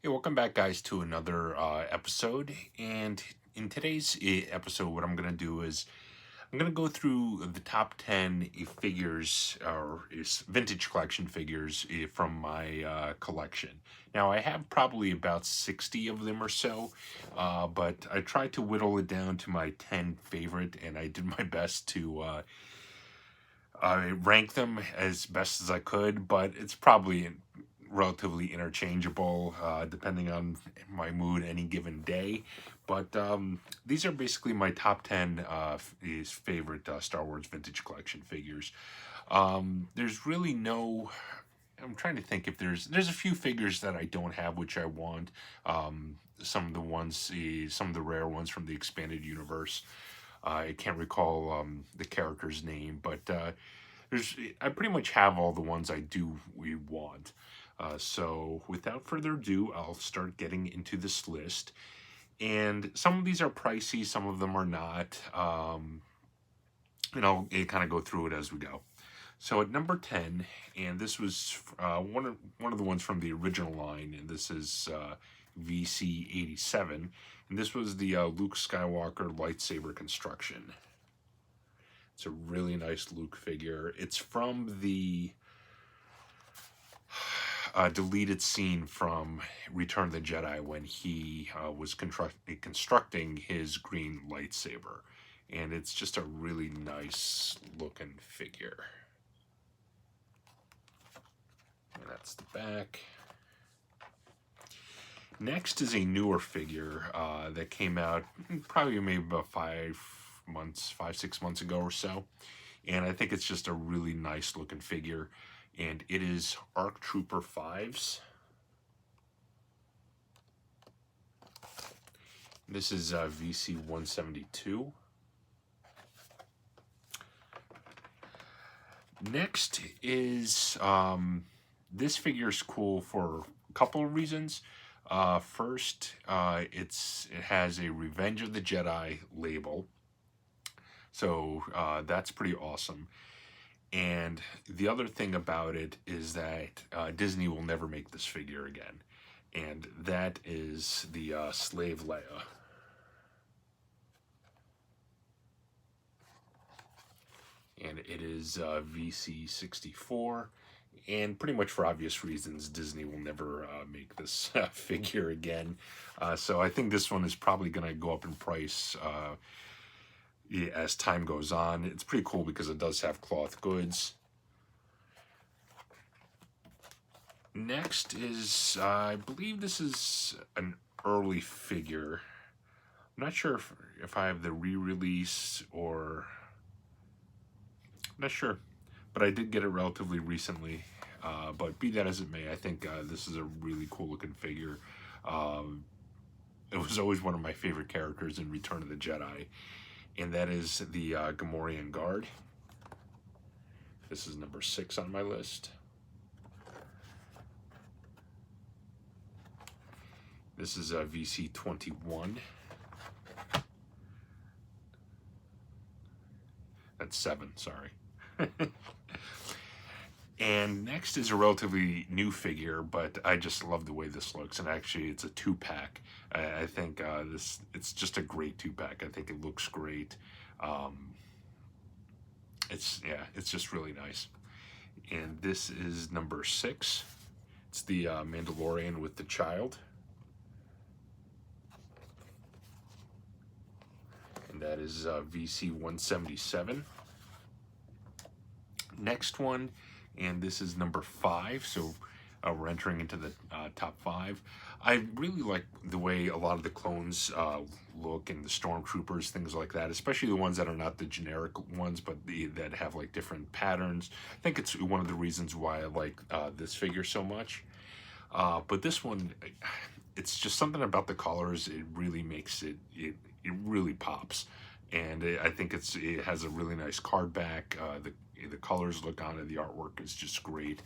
Hey, welcome back, guys, to another episode. And in today's episode, what I'm going to do is I'm going to go through the top 10 figures or vintage collection figures from my collection. Now, I have probably about 60 of them or so, but I tried to whittle it down to my 10 favorite, and I did my best to rank them as best as I could, but it's probably relatively interchangeable depending on my mood any given day. But these are basically my top 10 favorite Star Wars vintage collection figures. There's really no... I'm trying to think if there's a few figures that I don't have which I want. Some of the ones, some of the rare ones from the expanded universe. I can't recall the character's name, but I pretty much have all the ones we want. So without further ado, I'll start getting into this list. And some of these are pricey, some of them are not. And I'll kind of go through it as we go. So at number 10, and this was one of the ones from the original line, and this is VC87, and this was the Luke Skywalker lightsaber construction. It's a really nice Luke figure. It's from the deleted scene from Return of the Jedi when he was constructing his green lightsaber. And it's just a really nice looking figure. And that's the back. Next is a newer figure that came out probably maybe about 6 months ago or so. And I think it's just a really nice looking figure. And it is ARC Trooper 5s. This is VC 172. Next is, this figure is cool for a couple of reasons. First, it has a Revenge of the Jedi label. So that's pretty awesome. And the other thing about it is that Disney will never make this figure again. And that is the Slave Leia. And it is VC64. And pretty much for obvious reasons, Disney will never make this figure again. So I think this one is probably going to go up in price as time goes on. It's pretty cool because it does have cloth goods. Next is, I believe this is an early figure. I'm not sure if I have the re-release or... I'm not sure. But I did get it relatively recently. But be that as it may, I think this is a really cool looking figure. It was always one of my favorite characters in Return of the Jedi. And that is the Gamorrean Guard. This is number 6 on my list. This is VC21. That's 7, sorry. And next is a relatively new figure, but I just love the way this looks. And actually, it's a 2-pack. I think it's just a great 2-pack. I think it looks great. It's just really nice. And this is number 6. It's the Mandalorian with the child. And that is VC 177. Next one, and this is number 5, so we're entering into the top 5. I really like the way a lot of the clones look, and the stormtroopers, things like that, especially the ones that are not the generic ones, but that have like different patterns. I think it's one of the reasons why I like this figure so much. But this one, it's just something about the colors. It really makes it really pops. And I think it has a really nice card back. The colors look on it. The artwork is just great.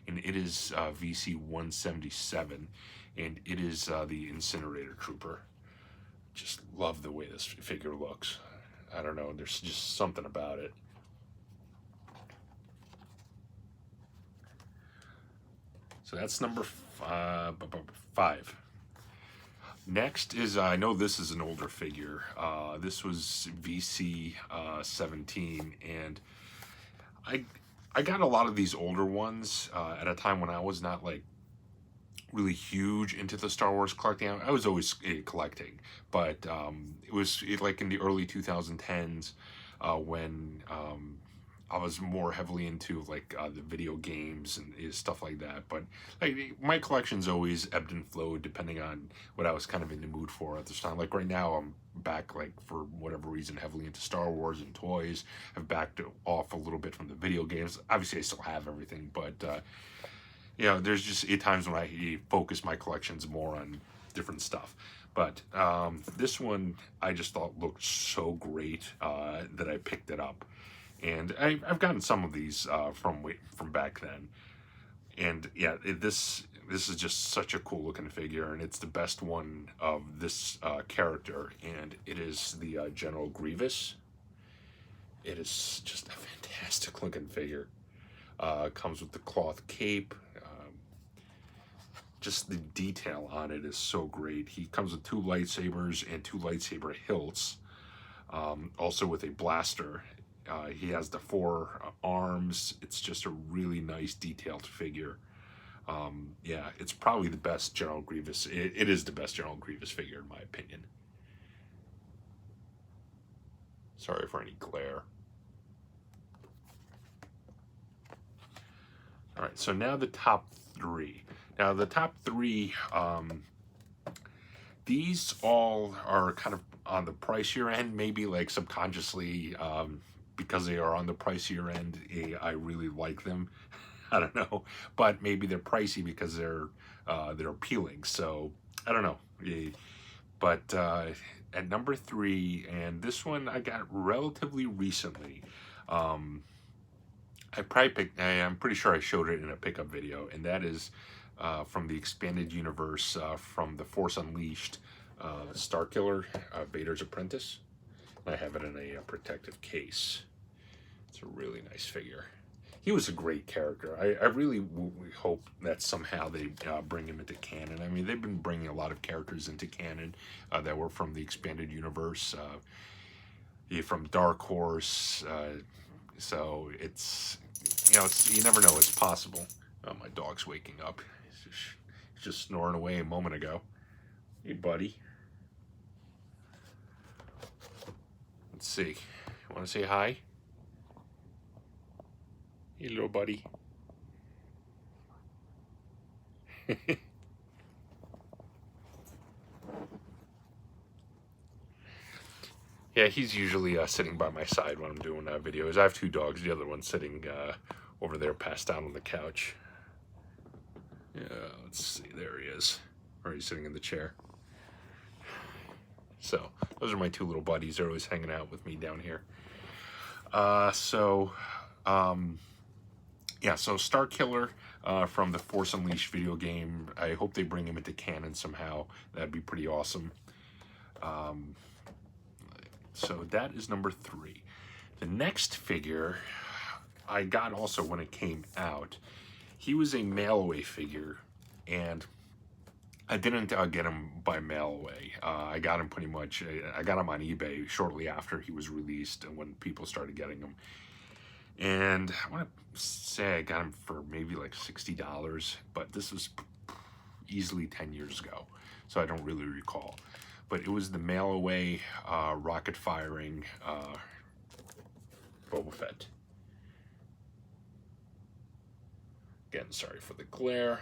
And it is VC 177. And it is the Incinerator Trooper. Just love the way this figure looks. I don't know. There's just something about it. So that's number 5. Next is, I know this is an older figure. This was VC 17, and I I got a lot of these older ones at a time when I was not like really huge into the Star Wars collecting. I was always collecting, but it was like in the early 2010s when I was more heavily into like the video games and stuff like that. But like my collection's always ebbed and flowed depending on what I was kind of in the mood for at this time. Like right now, I'm back like for whatever reason heavily into Star Wars and toys. I've backed off a little bit from the video games. Obviously, I still have everything, but you know, there's just times when I focus my collections more on different stuff. But this one I just thought looked so great that I picked it up. And I've gotten some of these from back then, and yeah, this is just such a cool looking figure, and it's the best one of this character, and it is the General Grievous. It is just a fantastic looking figure. Comes with the cloth cape. Just the detail on it is so great. He comes with 2 lightsabers and 2 lightsaber hilts. Also with a blaster. He has the 4 arms. It's just a really nice detailed figure. Yeah, it's probably the best General Grievous. It is the best General Grievous figure in my opinion. Sorry for any glare. All right, so now the top 3. Now the top 3, these all are kind of on the pricier end, maybe like subconsciously, because they are on the pricier end, I really like them. I don't know, but maybe they're pricey because they're appealing. So I don't know. But at number 3, and this one I got relatively recently. I probably picked. I'm pretty sure I showed it in a pickup video, and that is from the expanded universe from The Force Unleashed, Starkiller, Vader's apprentice. I have it in a protective case. It's a really nice figure. He was a great character. I really hope that somehow they bring him into canon. I mean, they've been bringing a lot of characters into canon that were from the expanded universe, from Dark Horse. So it's, you know, you never know. It's possible. Oh, my dog's waking up. He's just snoring away a moment ago. Hey, buddy. Let's see. You want to say hi? Hey, little buddy. Yeah, he's usually sitting by my side when I'm doing videos. I have 2 dogs. The other one's sitting over there, passed out on the couch. Yeah, let's see. There he is. Or he's sitting in the chair. So, those are my 2 little buddies. They're always hanging out with me down here. Yeah, so Starkiller from the Force Unleashed video game. I hope they bring him into canon somehow. That'd be pretty awesome. So that is number 3. The next figure I got also when it came out. He was a mail-away figure, and I didn't get him by mail-away. I got him pretty much, I got him on eBay shortly after he was released and when people started getting him. And I want to say I got him for maybe like $60, but this was easily 10 years ago, so I don't really recall. But it was the mail-away, rocket-firing Boba Fett. Again, sorry for the glare.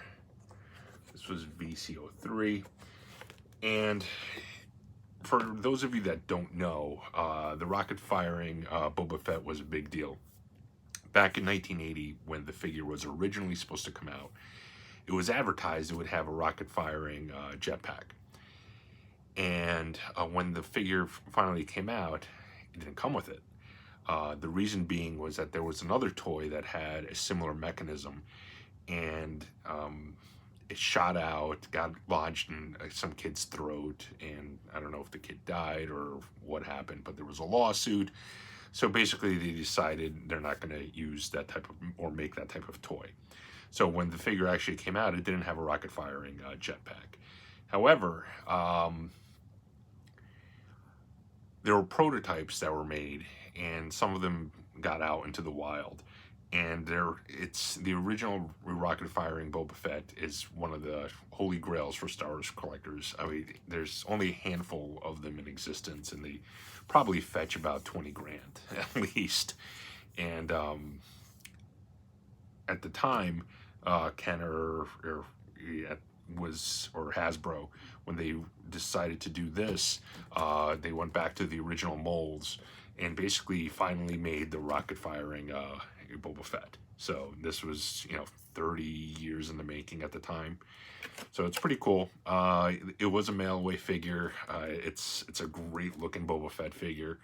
This was VC03. And for those of you that don't know, the rocket-firing Boba Fett was a big deal. Back in 1980, when the figure was originally supposed to come out, it was advertised it would have a rocket-firing jetpack. And when the figure finally came out, it didn't come with it. The reason being was that there was another toy that had a similar mechanism, and it shot out, got lodged in some kid's throat, and I don't know if the kid died or what happened, but there was a lawsuit. So basically they decided they're not going to use that type of, or make that type of toy. So when the figure actually came out, it didn't have a rocket-firing jetpack. However, there were prototypes that were made, and some of them got out into the wild. And it's the original rocket firing Boba Fett is one of the holy grails for Star Wars collectors. I mean, there's only a handful of them in existence, and they probably fetch about 20 grand at least. And at the time, Kenner or Hasbro, when they decided to do this, they went back to the original molds and basically finally made the rocket firing Boba Fett. So this was, 30 years in the making at the time. So it's pretty cool. It was a mail away figure. It's a great looking Boba Fett figure,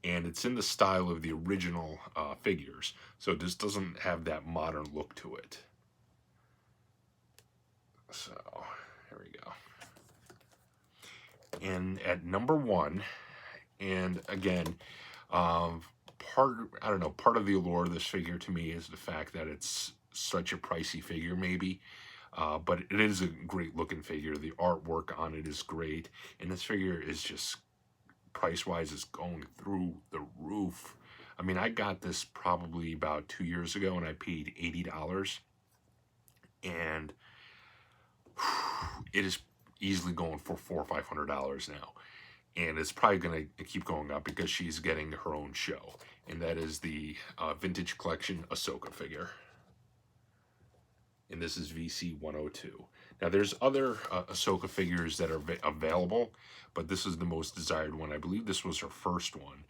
and it's in the style of the original figures. So this doesn't have that modern look to it. So here we go. And at number 1, and again, part of the allure of this figure to me is the fact that it's such a pricey figure, maybe. But it is a great looking figure. The artwork on it is great, and this figure is just, price-wise, is going through the roof. I mean, I got this probably about 2 years ago, and I paid $80, and it is easily going for $400 or $500 now. And it's probably going to keep going up because she's getting her own show. And that is the Vintage Collection Azoka figure. And this is VC 102. Now, there's other Azoka figures that are available, but this is the most desired one. I believe this was her first one.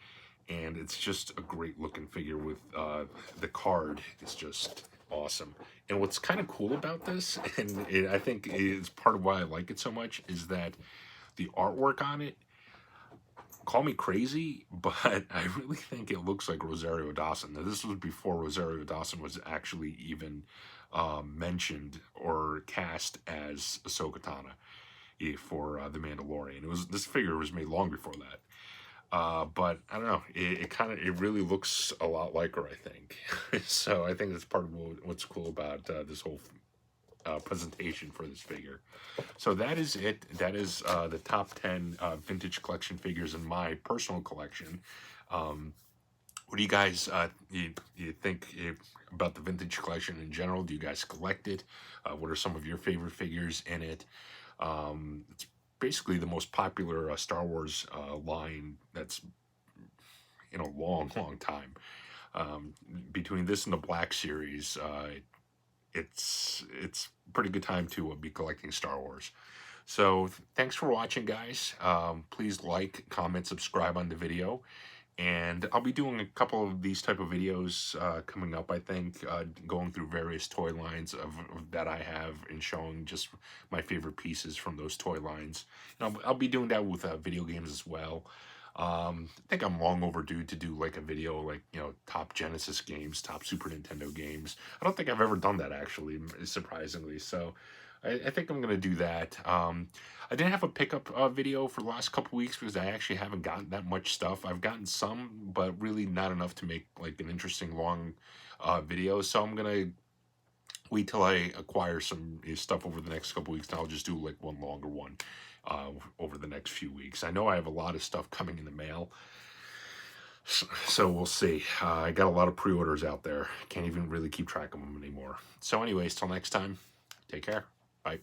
And it's just a great looking figure with the card. It's just awesome. And what's kind of cool about this, and I think is part of why I like it so much, is that the artwork on it, call me crazy, but I really think it looks like Rosario Dawson. Now, this was before Rosario Dawson was actually even mentioned or cast as Ahsoka Tano for The Mandalorian. This figure was made long before that. But I don't know, it really looks a lot like her, I think. So I think that's part of what's cool about this whole presentation for this figure. So that is it. That is the top 10 vintage collection figures in my personal collection. What do you guys you think about the vintage collection in general? Do you guys collect it? What are some of your favorite figures in it? It's basically the most popular Star Wars line that's in a long, long time. Between this and the Black Series, it's pretty good time to be collecting Star Wars. So thanks for watching, guys. Please like, comment, subscribe on the video. And I'll be doing a couple of these type of videos coming up, I think, going through various toy lines that I have and showing just my favorite pieces from those toy lines. And I'll be doing that with video games as well. I think I'm long overdue to do like a video like, top Genesis games, top Super Nintendo games. I don't think I've ever done that, actually, surprisingly. So I think I'm going to do that. I didn't have a pickup video for the last couple weeks because I actually haven't gotten that much stuff. I've gotten some, but really not enough to make like an interesting long video. So I'm going to wait till I acquire some stuff over the next couple weeks, and I'll just do like one longer one over the next few weeks. I know I have a lot of stuff coming in the mail, so we'll see. I got a lot of pre-orders out there. Can't even really keep track of them anymore. So anyways, till next time, take care. Bye.